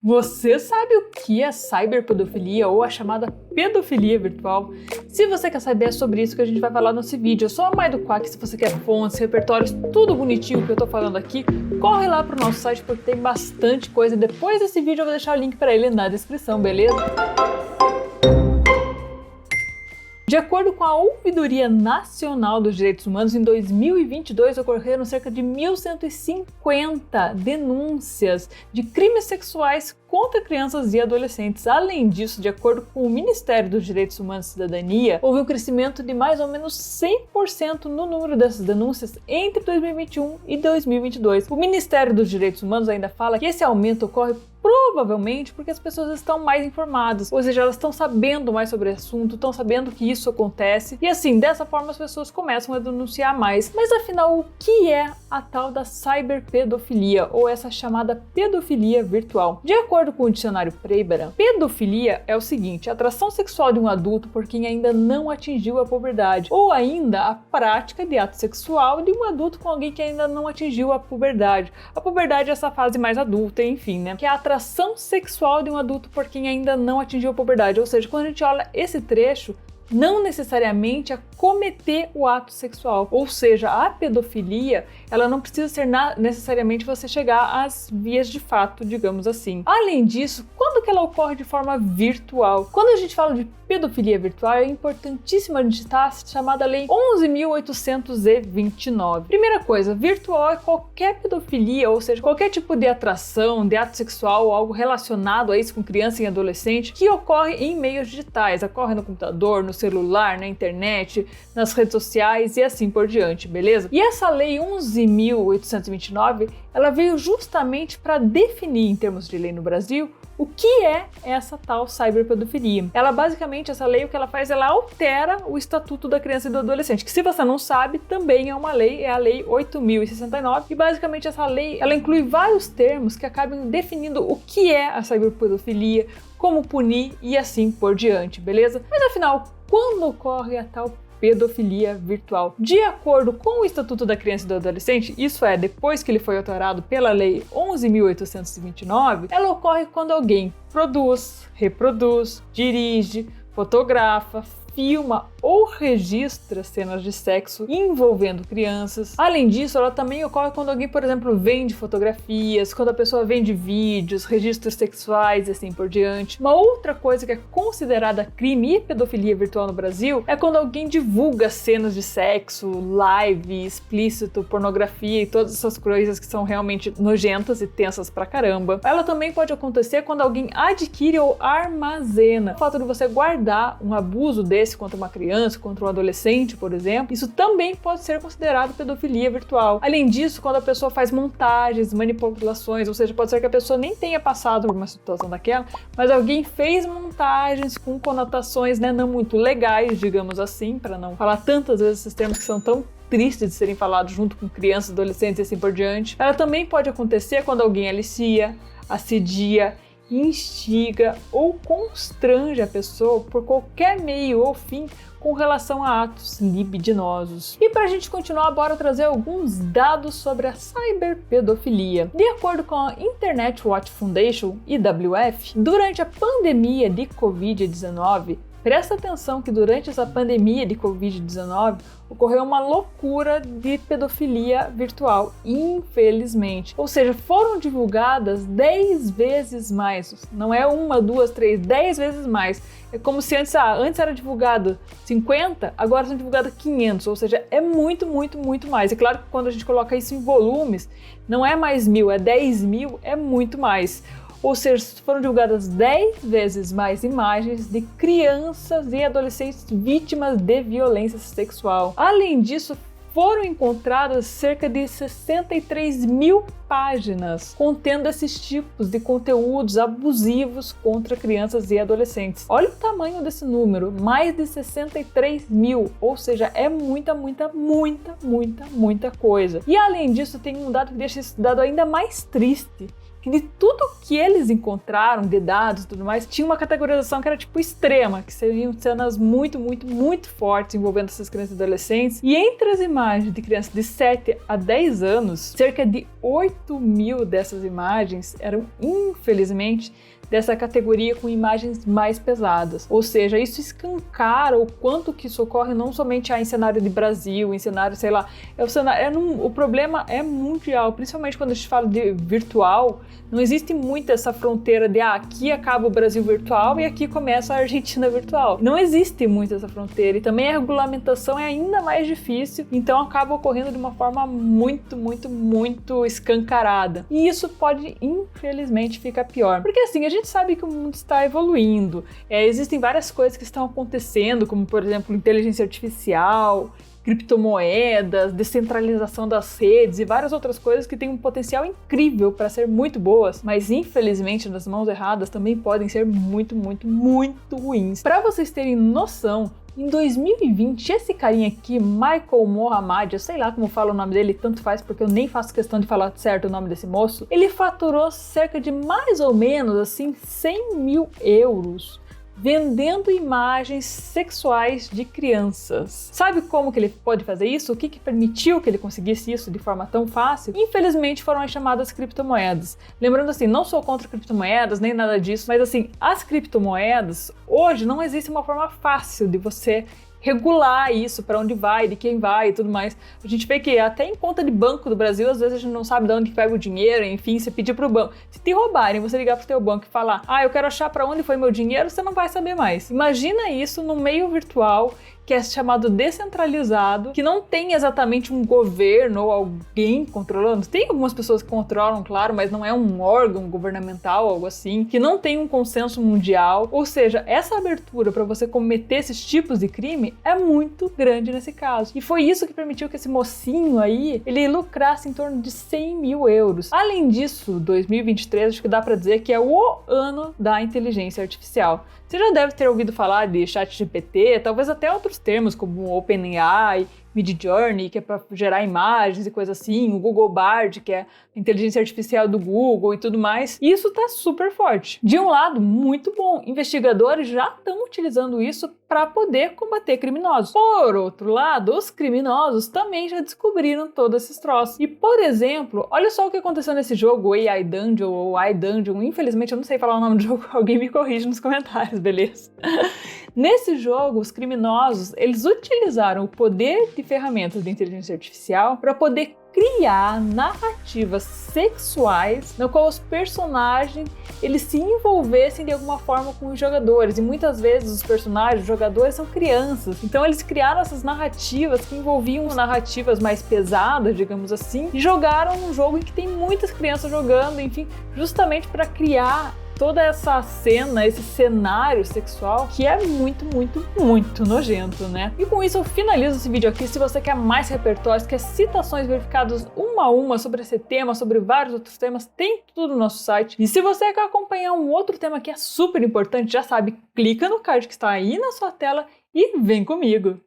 Você sabe o que é cyberpedofilia ou a chamada pedofilia virtual? Se você quer saber sobre isso que a gente vai falar nesse vídeo, eu sou a Mai do Quack. Se você quer fontes, repertórios, tudo bonitinho que eu tô falando aqui, corre lá pro nosso site porque tem bastante coisa. Depois desse vídeo eu vou deixar o link para ele na descrição, beleza? De acordo com a Ouvidoria Nacional dos Direitos Humanos, em 2022 ocorreram cerca de 1.150 denúncias de crimes sexuais contra crianças e adolescentes. Além disso, de acordo com o Ministério dos Direitos Humanos e Cidadania, houve um crescimento de mais ou menos 100% no número dessas denúncias entre 2021 e 2022. O Ministério dos Direitos Humanos ainda fala que esse aumento ocorre provavelmente porque as pessoas estão mais informadas, ou seja, elas estão sabendo mais sobre o assunto, estão sabendo que isso acontece, e assim, dessa forma as pessoas começam a denunciar mais. Mas afinal, o que é a tal da cyberpedofilia, ou essa chamada pedofilia virtual? De acordo com o dicionário Preibaran, pedofilia é o seguinte: a atração sexual de um adulto por quem ainda não atingiu a puberdade, ou ainda a prática de ato sexual de um adulto com alguém que ainda não atingiu a puberdade. A puberdade é essa fase mais adulta, enfim, né? Que é a atração sexual de um adulto por quem ainda não atingiu a puberdade. Ou seja, quando a gente olha esse trecho, não necessariamente a cometer o ato sexual. Ou seja, a pedofilia, ela não precisa ser necessariamente você chegar às vias de fato, digamos assim. Além disso, quando que ela ocorre de forma virtual? Quando a gente fala de pedofilia virtual, é importantíssimo a gente citar a chamada Lei 11.829. Primeira coisa, virtual é qualquer pedofilia, ou seja, qualquer tipo de atração, de ato sexual ou algo relacionado a isso com criança e adolescente que ocorre em meios digitais, ocorre no computador, no celular, na internet, nas redes sociais e assim por diante, beleza? E essa Lei 11.829, ela veio justamente para definir, em termos de lei no Brasil, o que é essa tal cyberpedofilia. Ela basicamente, essa lei, o que ela faz, ela altera o Estatuto da Criança e do Adolescente, que se você não sabe, também é uma lei, é a Lei 8.069, e basicamente essa lei, ela inclui vários termos que acabam definindo o que é a cyberpedofilia, como punir e assim por diante, beleza? Mas afinal, quando ocorre a tal pedofilia virtual? De acordo com o Estatuto da Criança e do Adolescente, isso é, depois que ele foi alterado pela Lei 11.829, ela ocorre quando alguém produz, reproduz, dirige, fotografa, filma ou registra cenas de sexo envolvendo crianças. Além disso, ela também ocorre quando alguém, por exemplo, vende fotografias, quando a pessoa vende vídeos, registros sexuais e assim por diante. Uma outra coisa que é considerada crime e pedofilia virtual no Brasil é quando alguém divulga cenas de sexo, live, explícito, pornografia e todas essas coisas que são realmente nojentas e tensas pra caramba. Ela também pode acontecer quando alguém adquire ou armazena. O fato de você guardar um abuso desse contra uma criança, contra um adolescente, por exemplo, isso também pode ser considerado pedofilia virtual. Além disso, quando a pessoa faz montagens, manipulações, ou seja, pode ser que a pessoa nem tenha passado por uma situação daquela, mas alguém fez montagens com conotações, né, não muito legais, digamos assim, para não falar tantas vezes esses termos que são tão tristes de serem falados junto com crianças, adolescentes e assim por diante. Ela também pode acontecer quando alguém alicia, assedia, instiga ou constrange a pessoa por qualquer meio ou fim com relação a atos libidinosos. E para a gente continuar, bora trazer alguns dados sobre a cyberpedofilia. De acordo com a Internet Watch Foundation, IWF, durante a pandemia de Covid-19, presta atenção que durante essa pandemia de Covid-19 ocorreu uma loucura de pedofilia virtual, infelizmente. Ou seja, foram divulgadas 10 vezes mais. Não é uma, duas, três, 10 vezes mais. É como se antes era divulgado 50, agora são divulgados 500. Ou seja, é muito, muito, muito mais. É claro que quando a gente coloca isso em volumes, não é mais 1.000, é 10.000, é muito mais. Ou seja, foram divulgadas 10 vezes mais imagens de crianças e adolescentes vítimas de violência sexual. Além disso, foram encontradas cerca de 63.000 páginas contendo esses tipos de conteúdos abusivos contra crianças e adolescentes. Olha o tamanho desse número, mais de 63.000, ou seja, é muita, muita, muita, muita, muita coisa. E além disso, tem um dado que deixa esse dado ainda mais triste, que de tudo que eles encontraram, de dados e tudo mais, tinha uma categorização que era tipo extrema, que seriam cenas muito, muito, muito fortes envolvendo essas crianças e adolescentes. E entre as imagens de crianças de 7 a 10 anos, cerca de 8 mil dessas imagens eram, infelizmente, dessa categoria com imagens mais pesadas. Ou seja, isso escancara o quanto que isso ocorre não somente em cenário de Brasil, em cenário, sei lá, o problema é mundial, principalmente quando a gente fala de virtual, não existe muito essa fronteira de aqui acaba o Brasil virtual e aqui começa a Argentina virtual. Não existe muito essa fronteira e também a regulamentação é ainda mais difícil, então acaba ocorrendo de uma forma muito escancarada. E isso pode, infelizmente, ficar pior. Porque assim, a gente sabe que o mundo está evoluindo, existem várias coisas que estão acontecendo, como por exemplo, inteligência artificial, criptomoedas, descentralização das redes e várias outras coisas que têm um potencial incrível para ser muito boas, mas infelizmente nas mãos erradas também podem ser muito ruins. Para vocês terem noção, em 2020, esse carinha aqui, Michael Mohammad, eu sei lá como fala o nome dele, tanto faz porque eu nem faço questão de falar certo o nome desse moço, ele faturou cerca de mais ou menos assim 100 mil euros vendendo imagens sexuais de crianças. Sabe como que ele pode fazer isso? O que permitiu que ele conseguisse isso de forma tão fácil? Infelizmente foram as chamadas criptomoedas. Lembrando assim, não sou contra criptomoedas, nem nada disso, mas assim, as criptomoedas, hoje não existe uma forma fácil de você regular isso, para onde vai, de quem vai e tudo mais. A gente vê que até em conta de banco do Brasil, às vezes a gente não sabe de onde pega o dinheiro, enfim, você pedir pro banco. Se te roubarem, você ligar pro teu banco e falar, eu quero achar para onde foi meu dinheiro, você não vai saber mais. Imagina isso no meio virtual, que é chamado descentralizado, que não tem exatamente um governo ou alguém controlando. Tem algumas pessoas que controlam, claro, mas não é um órgão governamental, algo assim, que não tem um consenso mundial. Ou seja, essa abertura para você cometer esses tipos de crime é muito grande nesse caso. E foi isso que permitiu que esse mocinho aí, ele lucrasse em torno de 100 mil euros. Além disso, 2023, acho que dá para dizer que é o ano da inteligência artificial. Você já deve ter ouvido falar de ChatGPT, talvez até outros termos como OpenAI, Midjourney, que é para gerar imagens e coisa assim, o Google Bard, que é a inteligência artificial do Google e tudo mais. E isso tá super forte. De um lado, muito bom, investigadores já estão utilizando isso para poder combater criminosos. Por outro lado, os criminosos também já descobriram todos esses troços. E, por exemplo, olha só o que aconteceu nesse jogo AI Dungeon ou iDungeon. Infelizmente, eu não sei falar o nome do jogo, alguém me corrige nos comentários, beleza? Nesse jogo, os criminosos, eles utilizaram o poder de ferramentas de inteligência artificial para poder criar narrativas sexuais na qual os personagens eles se envolvessem de alguma forma com os jogadores. E muitas vezes os personagens, os jogadores, são crianças. Então eles criaram essas narrativas que envolviam narrativas mais pesadas, digamos assim, e jogaram um jogo em que tem muitas crianças jogando, enfim, justamente para criar toda essa cena, esse cenário sexual que é muito nojento, né? E com isso eu finalizo esse vídeo aqui. Se você quer mais repertórios, quer citações verificadas uma a uma sobre esse tema, sobre vários outros temas, tem tudo no nosso site. E se você quer acompanhar um outro tema que é super importante, já sabe, clica no card que está aí na sua tela e vem comigo!